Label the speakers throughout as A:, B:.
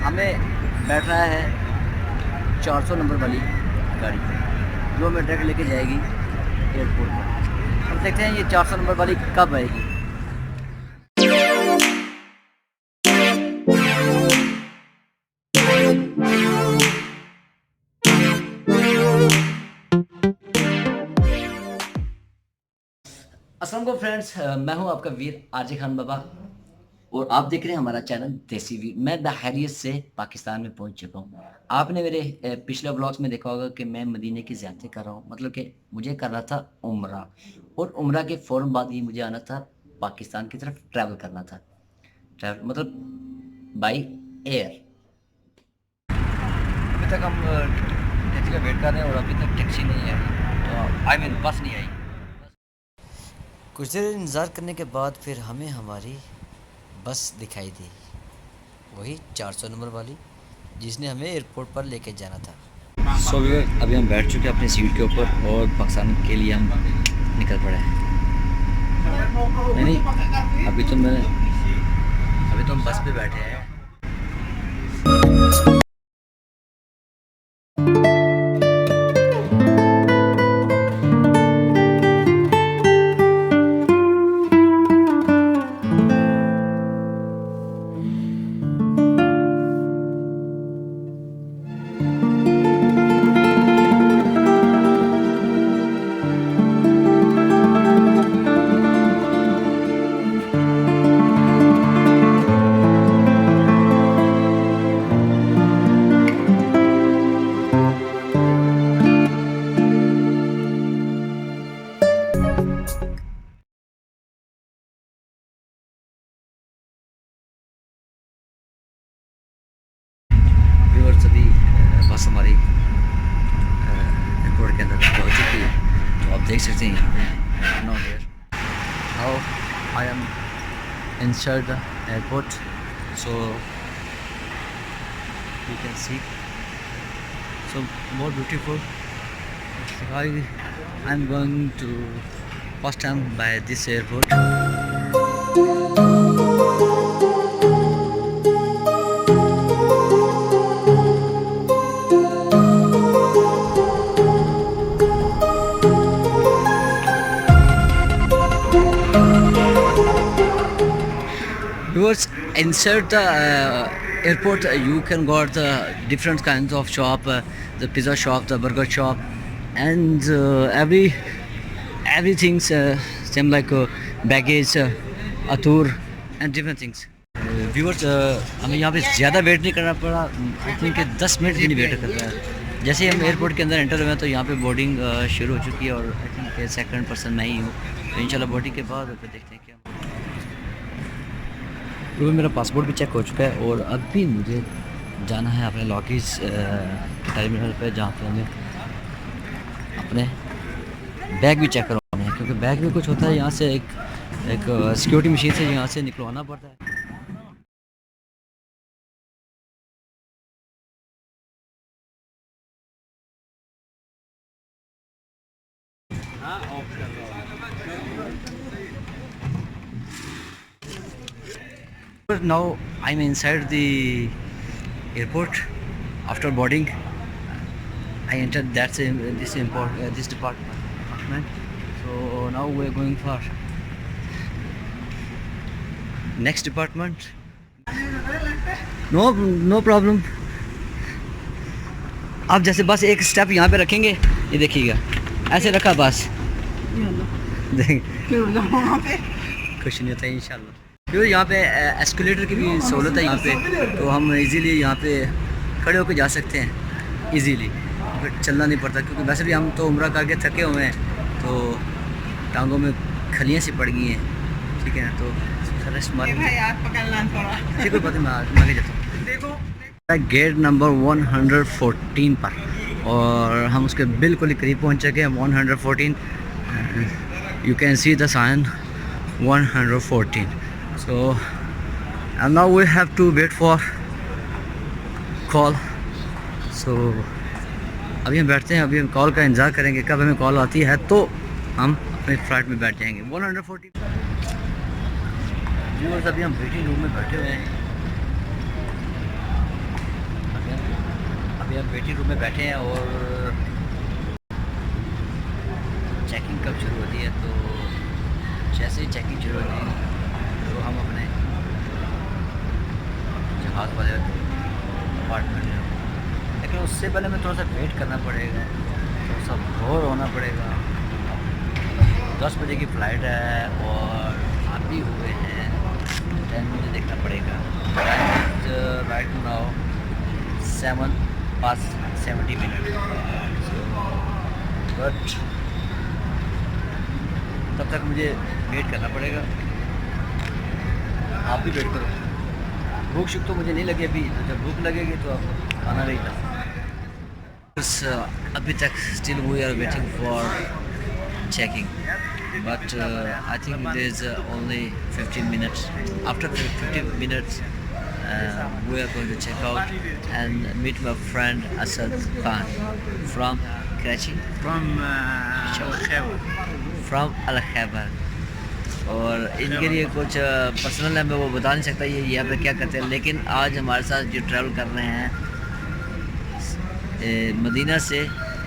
A: हमें बैठना है 400 नंबर वाली गाड़ी जो हमें डायरेक्ट लेके जाएगी एयरपोर्ट पर। हम देखते हैं ये 400 नंबर वाली कब आएगी। अस्सलाम वालेकुम फ्रेंड्स, मैं हूं आपका वीर आरजे खान बाबा और आप देख रहे हैं हमारा चैनल देसी वीर। मैं बहरियत से पाकिस्तान में पहुंच चुका हूं। आपने मेरे पिछले ब्लॉग्स में देखा होगा कि मैं मदीने की ज़ियारतें कर रहा हूं, मतलब कि मुझे करना था उम्रा और उम्रा के फ़ौरन बाद ही मुझे आना था पाकिस्तान की तरफ, ट्रैवल करना था। ट्रैवल मतलब बाई एयर। अभी तक हम टैक्सी का वेट कर रहे हैं और अभी तक टैक्सी नहीं आई, तो आई मीन बस नहीं आई। कुछ देर इंतज़ार करने के बाद फिर हमें हमारी बस दिखाई दी, वही 400 नंबर वाली जिसने हमें एयरपोर्ट पर लेके जाना था। सो अभी हम बैठ चुके हैं अपनी सीट के ऊपर और पाकिस्तान के लिए हम निकल पड़े हैं। नहीं, अभी तो हम बस पे बैठे हैं। अभी बस हमारी एयरपोर्ट के अंदर पहुंच चुकी है, तो आप देख सकते हैं now I am inside the airport, so you can see so more beautiful. I'm going to first time by this airport. Viewers, inside the airport you can got the different kinds of shop, the pizza shop, the burger shop, and everything same like baggage, atur and different things. Viewers, हमें यहाँ पे ज़्यादा wait नहीं करना पड़ा। I think 10 minute भी नहीं wait कर रहा है। जैसे ही हम एयरपोर्ट के अंदर एंटर हुए हैं तो यहाँ पे बोर्डिंग शुरू हो चुकी है और आई थिंक सेकंड पर्सन मैं ही हूँ, तो इंशाल्लाह बोर्डिंग के बाद फिर देखते हैं क्या। तो मेरा पासपोर्ट भी चेक हो चुका है और अभी मुझे जाना है अपने लॉकीज टर्मिनल पे, जहाँ पे हमें अपने बैग भी चेक करवाने हैं, क्योंकि बैग में कुछ होता है यहाँ से एक सिक्योरिटी मशीन से यहाँ से निकलवाना पड़ता है। Now I'm inside the airport. After boarding, I entered this department. So now we're going for next department. No problem. आप जैसे बस एक स्टेप यहाँ पे रखेंगे, ये देखिएगा ऐसे रखा बस, कुछ नहीं होता है इंशाल्लाह। फिर यहाँ पे एस्केलेटर की भी सहूलत है यहाँ पे, तो हम इजीली यहाँ पे खड़े होकर जा सकते हैं इजीली, फिर चलना नहीं पड़ता, क्योंकि वैसे भी हम तो उम्रा करके थके हुए हैं, तो टांगों में खलियाँ सी पड़ गई हैं। ठीक है, तो रेस्ट मार ठीक है, बात मैं आगे जाता हूँ। गेट नंबर 114 पर, और हम उसके बिल्कुल ही करीब पहुँच चुके हैं। 114, you can see the sign 114. So and now we have to wait for call. So अभी हम बैठते हैं, अभी हम कॉल का इंतज़ार करेंगे, कब हमें कॉल आती है तो हम अपने फ्लाइट में बैठ जाएंगे। 140 व्यूअर्स, अभी हम वेटिंग रूम में बैठे हुए हैं अभी हम वेटिंग रूम में बैठे हैं और चेकिंग कब शुरू होती है। तो जैसे ही चेकिंग शुरू होती है तो हम अपने जहाज़ वाले अपार्टमेंट में, लेकिन उससे पहले हमें थोड़ा सा वेट करना पड़ेगा, थोड़ा सा बोर होना पड़ेगा। 10 बजे की फ़्लाइट है और आप भी हुए हैं, टाइम मुझे देखना पड़ेगा। राइट नाउ 7:70 बट तब तक मुझे वेट करना पड़ेगा। आप भी वेट करो। भूख शुक तो मुझे नहीं लगी अभी, तो जब भूख लगेगी तो आप खाना नहीं खा। बस अभी तक still we are waiting for checking, but I think there's only 15 minutes. After 15 minutes we are going to check out and meet my friend Asad Khan from Karachi,
B: from Al-Khaybar.
A: from Al-Khaybar। और इनके लिए कुछ personal है, मैं वो बता नहीं सकता ये यहाँ पे क्या करते हैं, लेकिन आज हमारे साथ जो ट्रैवल कर रहे हैं मदीना से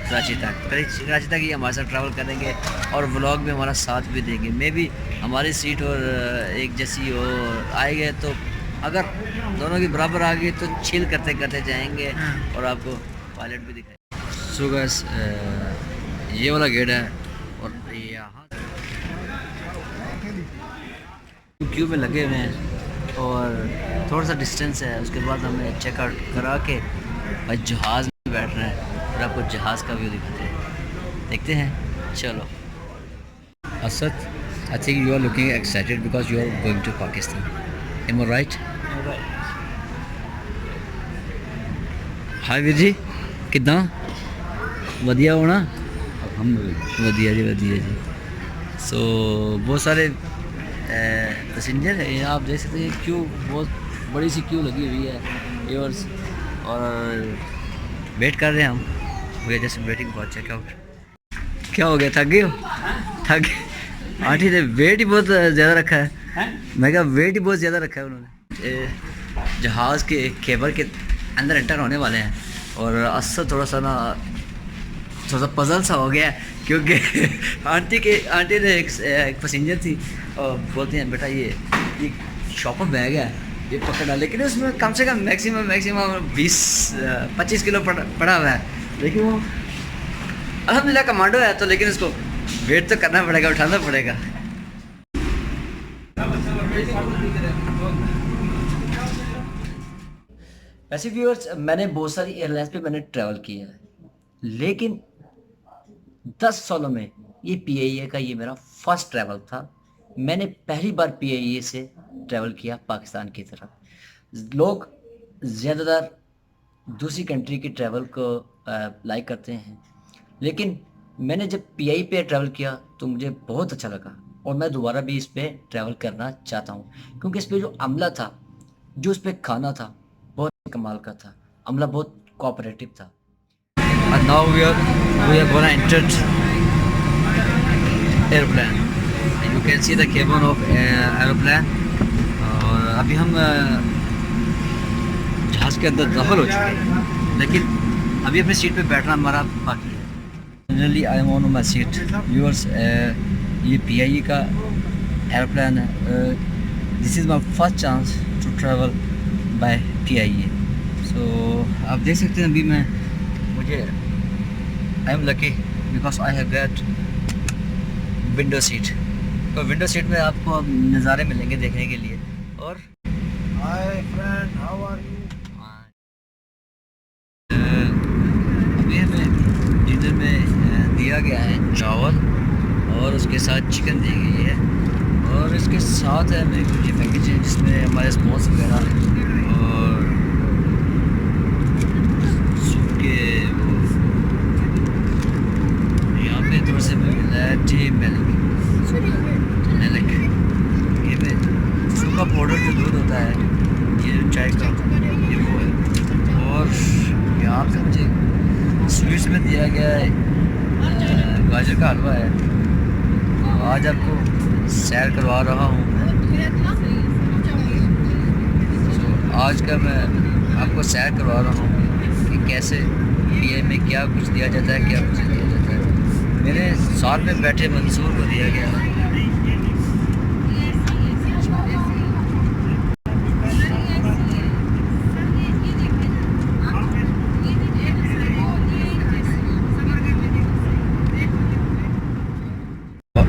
A: कराची तक, कराची तक ही हमारे साथ ट्रैवल करेंगे और व्लॉग में हमारा साथ भी देंगे। मे भी हमारी सीट और एक जैसी हो आएगा, तो अगर दोनों की बराबर आ गई तो चिल करते करते जाएंगे और आपको पायलट भी दिखाएंगे। सो गाइस ये वाला गेट है और यहाँ क्यू में लगे हुए हैं और थोड़ा सा डिस्टेंस है। उसके बाद हमें चेकआउट करा के भाई जहाज़ में बैठ रहे हैं और आपको जहाज़ का व्यू दिखाते हैं, देखते हैं। चलो Asad, I think you are looking excited because you are going to Pakistan, am I right? Hi Veer ji, कितना वधिया होना? वधिया जी, वधिया जी। सो बहुत सारे पैसेंजर है यहाँ, आप देख सकते हैं क्यू, बहुत बड़ी सी क्यू लगी हुई है व्यूअर्स, और वेट कर रहे हैं हम। We are just waiting for checkout. क्या हो गया, थक गए हो? थक आंटी ने वेट ही बहुत ज़्यादा रखा है। मैं कहा वेट ही बहुत ज़्यादा रखा है उन्होंने। जहाज़ के केबल के अंदर एंटर होने वाले हैं और असर थोड़ा सा पजल सा हो गया है, क्योंकि आंटी ने एक पैसेंजर थी और बोलती हैं बेटा ये शॉपर बैग है, ये पकड़ना, लेकिन उसमें कम से कम मैक्सिमम 20-25 किलो पड़ा हुआ है। लेकिन वो अल्हम्दुलिल्लाह कमांडो है, तो लेकिन उसको वेट तो करना पड़ेगा, उठाना पड़ेगा। वैसे व्यूअर्स, मैंने बहुत सारी एयरलाइंस पे मैंने ट्रैवल किया है, लेकिन 10 सालों में ये PIA का ये मेरा फर्स्ट ट्रैवल था। मैंने पहली बार PIA से ट्रैवल किया पाकिस्तान की तरफ। लोग ज़्यादातर दूसरी कंट्री की ट्रैवल को लाइक करते हैं, लेकिन मैंने जब PIA पे ट्रैवल किया तो मुझे बहुत अच्छा लगा और मैं दोबारा भी इस पे ट्रैवल करना चाहता हूँ, क्योंकि इस पे जो अमला था, जो इस पे खाना था, बहुत कमाल का था। अमला बहुत कोऑपरेटिव था। And now we are gonna enter airplane. You can see the cabin of airplane. और अभी हम जहाज़ के अंदर दाखिल हो चुके हैं, लेकिन अभी अपनी सीट पे बैठना हमारा बाकी है। Generally I am on my seat. Viewers, ये PIA का एयरप्लेन है। This is my first chance to travel by PIA. So आप देख सकते हैं अभी मुझे I am lucky because I have get window seat. तो विंडो सीट में आपको नज़ारे मिलेंगे देखने के लिए। और
B: hi friend, how are you?
A: अभी हमें डिनर में दिया गया है चावल और उसके साथ चिकन दी गई है, और इसके साथ है मेरे कुछ पैकेज है जिसमें हमारे स्पॉन्स वगैरह और सूप के थोड़े से टी मिल्क, ये में सूखा पाउडर जो दूध होता है, ये जो चाय का, ये वो है। और यहाँ पे मुझे स्वीट्स में दिया गया है गाजर का हलवा है। आज आपको सैर करवा रहा हूँ। तो आज का मैं आपको सैर करवा रहा हूँ कि कैसे ये में क्या कुछ दिया जाता है, क्या कुछ दिया जाता है। मेरे साथ में बैठे मंसूर को दिया गया है।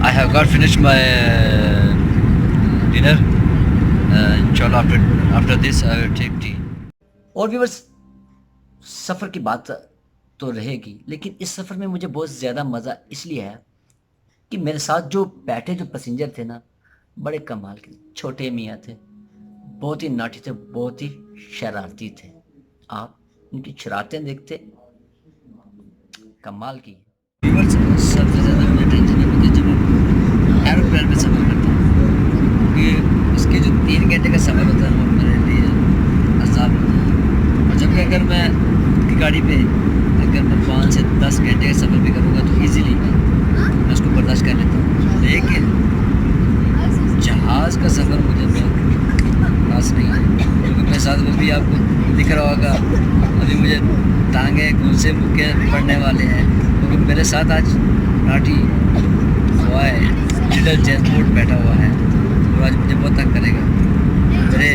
A: I have got finished my dinner. Inshallah after this I will take tea. और भी बस सफ़र की बात तो रहेगी, लेकिन इस सफ़र में मुझे बहुत ज़्यादा मज़ा इसलिए है कि मेरे साथ जो बैठे जो पैसेंजर थे ना, बड़े कमाल के छोटे मियाँ थे, बहुत ही नाटी थे, बहुत ही शरारती थे। आप उनकी शरारतें देखते कमाल की। सबसे ज़्यादा मुझे टेंशन है मुझे जब एरोप्लेन में सफ़र करता हूँ, क्योंकि उसके जो 3 घंटे का सफ़र होता है वो मेरे लिए अज़ाब होता है। और जबकि अगर मैं उनकी गाड़ी पे अगर मैं 5 से 10 घंटे का सफ़र भी करूँगा तो इजीली मैं उसको बर्दाश्त कर लेता हूँ, लेकिन जहाज़ का सफ़र मुझे बहुत खास नहीं है। क्योंकि मेरे साथ वो भी आपको दिख रहा होगा, अभी मुझे टांगे घुसे मुक्के पड़ने वाले हैं, क्योंकि मेरे साथ आज नाटी हुआ है, लिटिल जेम्स बोर्ड बैठा हुआ है और आज मुझे बहुत तंग करेगा। मेरे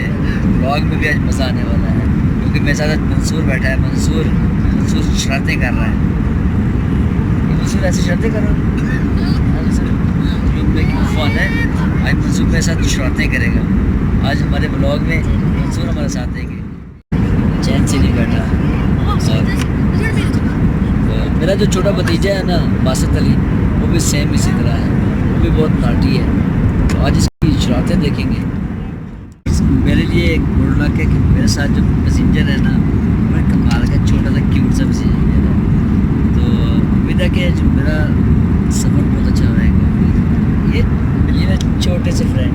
A: ब्लॉग में भी आज मज़ा आने वाला है, क्योंकि मेरे साथ आज मंसूर बैठा है। मंसूर शरारतें कर रहा है। मंसूर ऐसी शरारतें करो, फ़ोन है आज मंसूर मेरे साथ शरारतें करेगा। आज हमारे ब्लॉग में मंसूर हमारे साथ देंगे, चैन से नहीं बैठा। और मेरा जो छोटा भतीजा है ना बासत अली, वो भी सेम इसी तरह है, वो भी बहुत नाटी है। तो आज इसकी शरारतें देखेंगे। मेरे लिए एक गुड लक है कि मेरे साथ जो पैसेंजर है ना, बड़ा कमाल का छोटा सा क्यूट सा पैसेंजर है। तो उम्मीद है कि जो मेरा सफ़र बहुत अच्छा रहेगा। ये मेरे छोटे से फ्रेंड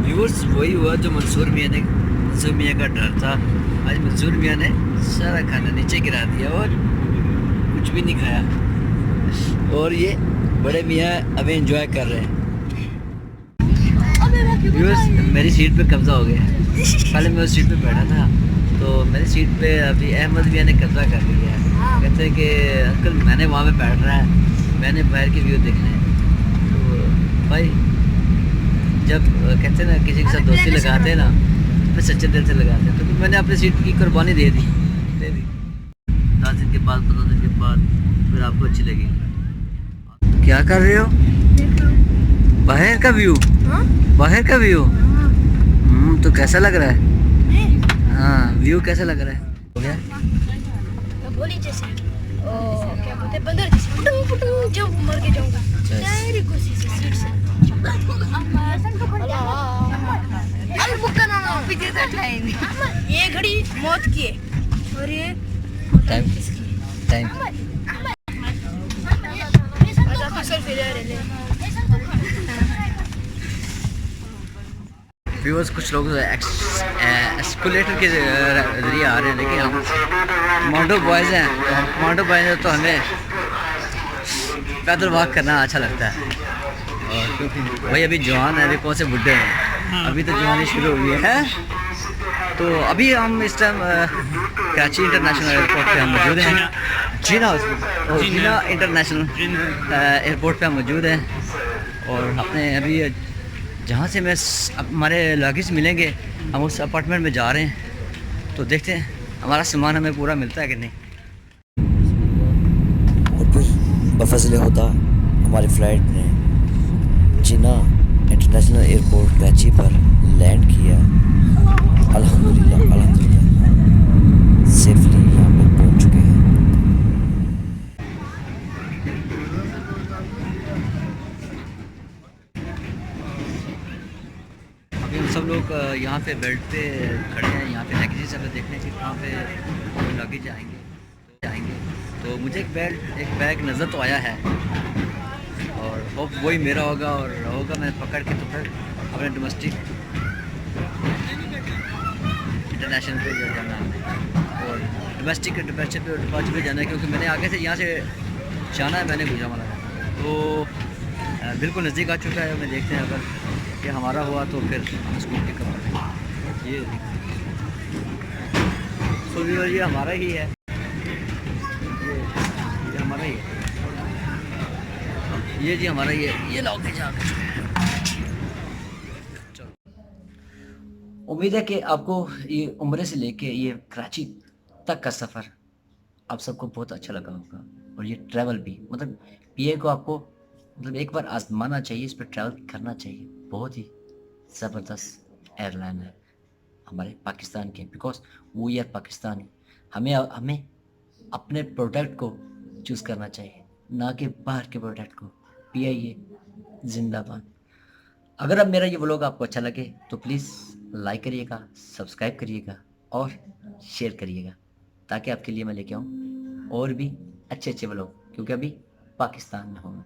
A: व्यूअर्स वही हुआ जो मंसूर मियाँ का डर था। आज मंसूर मियाँ ने सारा खाना नीचे गिरा दिया और कुछ भी नहीं खाया, और ये बड़े मियाँ अभी एंजॉय कर रहे हैं। व्यूअर्स मेरी सीट पे कब्ज़ा हो गया है। पहले मैं उस सीट पे बैठा था, तो मेरी सीट पे अभी अहमद मियाँ ने कब्ज़ा कर लिया है। कहते हैं कि अंकल मैंने वहाँ पे बैठ रहा है, मैंने बाहर की व्यू देखना है। तो भाई जब कहते हैं ना किसी के साथ दोस्ती लगाते हैं ना, फिर सच्चे दिल से लगाते हैं। तो मैंने अपनी सीट की कुर्बानी दे दी 10 दिन के बाद 15 दिन के बाद, फिर आपको अच्छी लगेगी। क्या कर रहे हो? बाहर का व्यू? बाहर का व्यू? तो कैसा लग रहा है? हाँ व्यू कैसा लग रहा है? हो गया
C: गोली जैसे क्या बोलते हैं, बंदर जैसे पुटुंग पुटुंग जब मर के जाऊंगा तेरी कुर्सी से सीट से। ये घड़ी मौत की है और ये
A: टाइम टाइम व्यूअर्स कुछ लोग एस्कुलेटर के जरिए आ रहे हैं, लेकिन हम कमांडो बॉयज़ हैं, तो हम कमांडो बॉयज़ हैं तो हमें पैदल वॉक करना अच्छा लगता है। और क्योंकि भाई अभी जवान है, अभी कौन से बुढ़े हैं, अभी तो जवानी शुरू हुई है। तो अभी हम इस टाइम कराची इंटरनेशनल एयरपोर्ट पे हम मौजूद हैं, जीना इंटरनेशनल एयरपोर्ट पे हम मौजूद हैं। और अपने अभी जहाँ से हमारे लगेज मिलेंगे, हम उस अपार्टमेंट में जा रहे हैं, तो देखते हैं हमारा सामान हमें पूरा मिलता है कि नहीं। और फिर बफज़ल खुदा हमारी फ़्लाइट ने जिना इंटरनेशनल एयरपोर्ट कराची पर लैंड किया। अल्हम्दुलिल्लाह सेफली यहाँ पर पहुँच चुके हैं। अभी हम सब लोग यहाँ पे बेल्ट पे खड़े हैं, यहाँ पे लगेज सब देखने के कहाँ पे लगेज जाएंगे। तो मुझे एक बैग नज़र तो आया है, और होप वही मेरा होगा, और मैं पकड़ के तो फिर अपने इंटरनेशनल पे जाना है और डोमेस्टिक डिपार्चर पे जाना है, क्योंकि मैंने आगे से यहाँ से जाना है, मैंने गुजरावाला तो बिल्कुल नज़दीक आ चुका है। मैं देखते हैं अगर ये हमारा हुआ तो फिर हम इसको पिकअप करेंगे। ये हमारा ही है, ये हमारा ही है, ये जी हमारा ही है, ये लाओ के जाकर। उम्मीद है कि आपको ये उम्र से लेके ये कराची तक का सफ़र आप सबको बहुत अच्छा लगा होगा। और ये ट्रैवल भी मतलब पीए को आपको मतलब एक बार आजमाना चाहिए, इस पर ट्रैवल करना चाहिए। बहुत ही ज़बरदस्त एयरलाइन है हमारे पाकिस्तान के, बिकॉज वो यार पाकिस्तानी। हमें अपने प्रोडक्ट को चूज़ करना चाहिए, ना कि बाहर के प्रोडक्ट को। पीआईए जिंदाबाद। अगर अब मेरा ये व्लॉग आपको अच्छा लगे तो प्लीज़ लाइक करिएगा, सब्सक्राइब करिएगा और शेयर करिएगा, ताकि आपके लिए मैं लेके आऊँ और भी अच्छे अच्छे व्लॉग, क्योंकि अभी पाकिस्तान में हूँ।